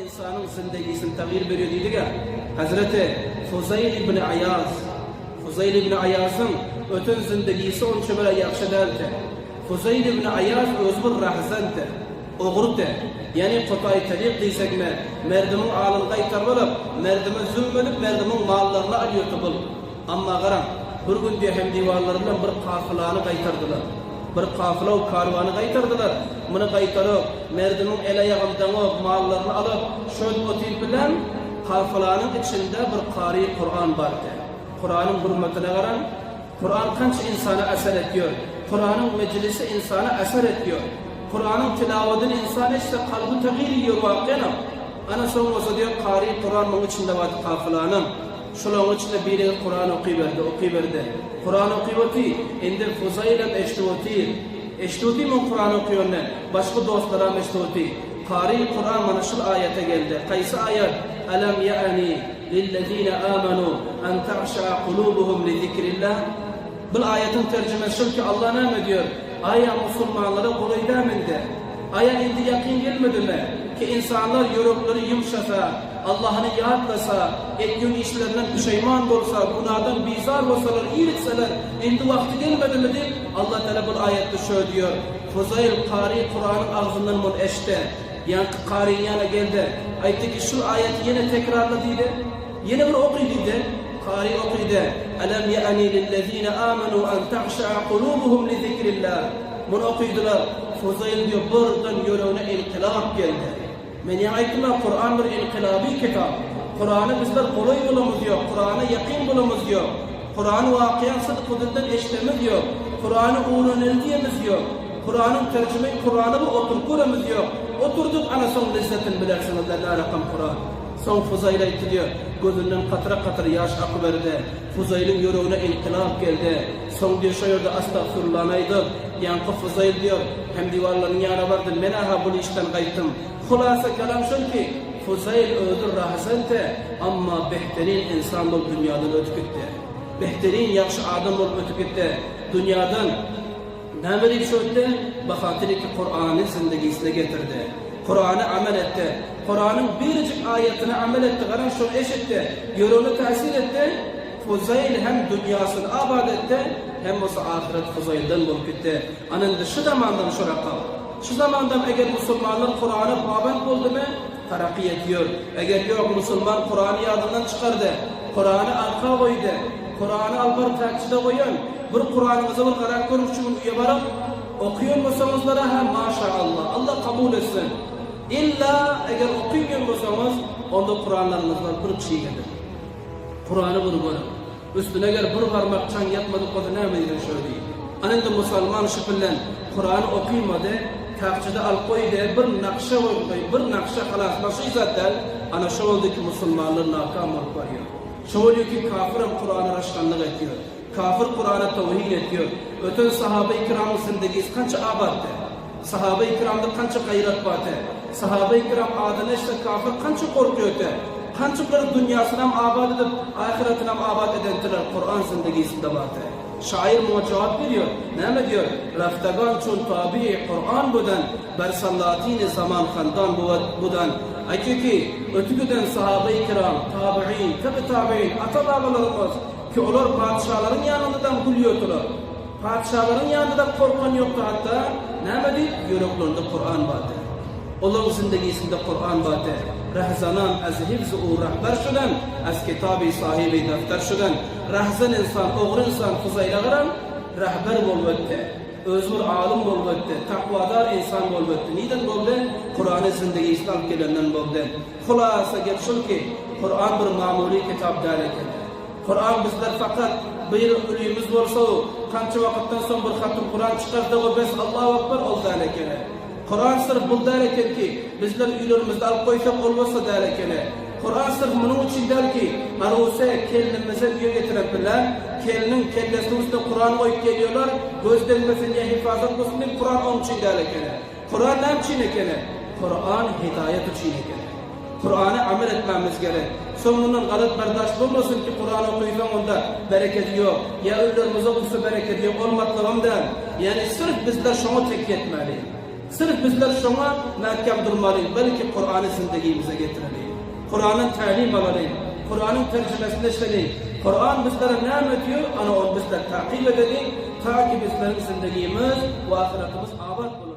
insanın zindegisini tağyir veriyor dedik ya. Hazreti Fuzayl ibn Ayaz. Fuzayl ibn Ayaz'ın ötün zindegisi onça böyle yakşı değildi. Fuzayl ibn Ayaz özgür rahzandı. Oğurdu. Yani kotaytalik diysek mi? Merdimin alın kaytarılıp, merdimin zulmedip, merdimin mallarını alıyordu bul. Ama qaram, bir gün diye hem divarlarından bir kafilanı kaytardılar. Bir kafila o karvanı kaytardılar. Bunu kaytarıp, merdimin el ayağından o mallarını alıp, şöyle otayıp bilen, kafilanın içinde bir kari Kur'an vardı. Kur'an'ın hürmetine qaram, Kur'an kaç insana eser ediyor. Kur'an'ın meclisi insana eser ediyor. Kur'an'ın tilavetini insan işte kalbi tağyir ediyor vakıyla. Ana son olsa diyor, kari Kur'an'ın içinde vardı kafilanın. Şunun içinde biri Kur'an okuyuverdi. Kur'an okuyuverdi. Indi Fuzayl'em eştuti mi Kur'an okuyuverdi? Başka dostlarım eştuti. Kari Kur'an bana şu ayete geldi. Kaysı ayet? Alam ya'ani lillezine amanu en ta'şa'a kulubuhum li zikrillah. Bu ayetin tercümesi şu ki Allah ne diyor? Aya Müslümanlara kolayda mıydı? Aya indi yakin gelmedi mi? Ki insanlar yürekleri yumuşasa, Allah'ını yadlasa, etkin işlerinden pişman olsa, günahdan bizar olsalar, iyilikseler, indi vakti gelmedi mi deyip Allah Teala bu ayette şöyle diyor. Fuzayl Kari Kur'an'ın ağzından bunu eşte. Yani Kari'nin yana geldi. Ayette ki şu ayeti yine tekrarladıydı. Yine bir okuydu. Kari okuydu. Alam ya'ani lillezine amanu en ta'şa'a kulubuhum li zikrillah. Bunu okuydular. Fuzayl diyor buradan yoluna inkılap geldi. Men ya'aytma Kur'an bir inkılabi kitap. Kur'an'ı bizler kolay bulamız diyor. Kur'an'a yakın bulamız diyor. Kur'an'ı vakiyen sıdkıdından eşlemiz diyor. Kur'an'ı uğranıldığımız diyor. Kur'an'ın tercümeyi Kur'an'ı bu oturkuramız diyor. Oturduk ana son lezzetin bilersiniz ne rakam Kur'an. Son Fuzayl'a itti diyor. Gözünden katır yaş akıverdi. Fuzayl'ın yüreğine inkılap geldi. Son diyor şöyle astagfirullah'naydı. Yankı Fuzayl diyor. Hem divarların yana vardı. Men aha bunu işten kayıttım. Hulasa kelam şun ki Fuzayl öldür rahsante ama behterin insan ol dünyadan ötüp gitti. Behterin yakşı adam ol ötüp gitti. Dünyadan ne verip şöyle bakatiri ki Kur'an'ı zindegisine getirdi. Kur'an'ı amel etti. Kur'an'ın biricik ayetine amel etti. Karan şunu eşitti. Yorunu tahsil etti. Fuzayl hem dünyasını abad etti hem olsa ahiret Fuzayl'den bulup gitti. Anında şu zamandan şu rakam. Şu zamandan eğer Müslümanlar Kur'an'a paband oldu mu terakki ediyor. Eğer yok Müslüman Kur'an'ı yadından çıkardı. Kur'an'ı arka koydu. Kur'an'ı albar takçıda koyun. Bir Kur'an'ımıza bir karar görmüş için yaparak okuyor musunuzlara hem maşallah Allah kabul etsin. İlla eğer okuyun musunuz onda Kur'anlarınızdan bir şey gelir. Kur'an'ı bunu görün. Üstüne eğer bir parmak çan yatmadık o da ne meydan şöyle değil. Anında Müslüman şüphelen Kur'an'ı okuymadı. Takçıda al koydu bir nakşa koydu. Bir nakşa halas nasıl zaten ana şu oldu ki Müslümanlar nakam olup varıyor. Şu oluyor ki kafirin Kur'an'a raşkanlık ediyor. Kafir Kur'an'a tevhid ediyor. Öten sahabe-i kiramın zindegisi kança abattı. Sahabe-i kiramda kança gayret vardı. Sahabe-i kiram adına işte kafir kança korkuyordu. Kançıkları dünyasına abad edip ahiretine abad edendiler Kur'an zindegisinde vardı. Şair buna cevap veriyor. Ne diyor? Raftagan çun tabi Kur'an budan bersallatini zaman khandan budan. Hakiki ötüküden sahabe-i kiram, tabi'in, tabi'in, ata-babalarımız ki onlar padişahların yanından gülüyordular. Padişahların yanından korkan yoktu hatta. Ne deyip? Yüreklerinde Kur'an vardı. Onların zindegisinde Kur'an vardı. Rahzanan az hifz-i rahber şudan, az kitabı sahibi defter şudan. Rahzan insan, oğru insan Fuzayl'a qaran rahber bolbatdı. Özgür alim bolbatdı. Takvadar insan bolbatdı. Neden boldu? Kur'an'ı zindegisine alıp gelenden boldu. Hulasa gel şul ki Kur'an bir mamuli kitap derken. Kur'an bizler fakat bir ölümüz olsa o kança vakittan sonra bir hatim Kur'an çıkardı o bes Allahu Ekber oldu derken. Kur'an sırf bu derken ki bizler ülürümüzde alıp koysak olmazsa derken. Kur'an sırf bunun için der ki aruse kendimize üye getirebilirler. Kendinin kellesinin üstüne Kur'an koyup geliyorlar. Gözlenmesin diye hifazet olsun diye Kur'an onun için derken. Kur'an ne için ekene? Kur'an hidayet için ekene. Kur'an'a amel etmemiz gerek. Sonundan galat berdاشت olmasın ki Kur'an okuysan onda bereket yok. Ya ölürümüze olsa bereket yok olmaklarından. Yani sırf bizler şunu tekkit etmeli. Sırf bizler şuna mahkem durmalıyız. Belki Kur'an'ı zindagimize getirelim. Kur'an'ın talim alalım. Kur'an'ın tercümesini işleyelim. Kur'an bizlere ne ediyor? Onu bizler takip edelim. Ta ki bizlerin zindagimiz ve ahiretimiz abad olur.